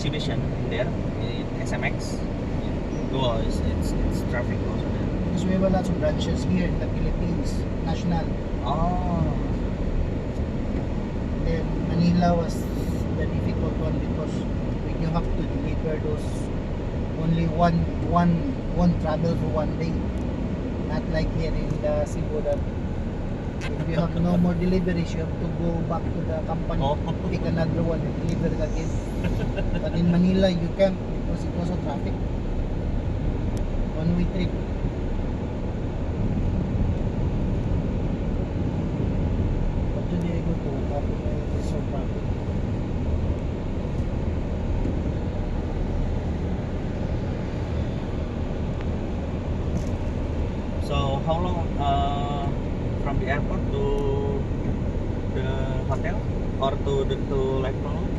exhibition there in SMX. Oh, it's traffic also there. Because we have lots of branches here in the Philippines, national. Oh, Then Manila was the difficult one because when you have to deliver those only one travel for one day. Not like here in the Cebu that if you have no more deliveries, you have to go back to the company, Oh. pick another one and deliver it again. But in Manila, you can't because it was a traffic. One-way trip. But today I go to traffic, it's so traffic. so how long from the airport to the hotel or to Lake Polo?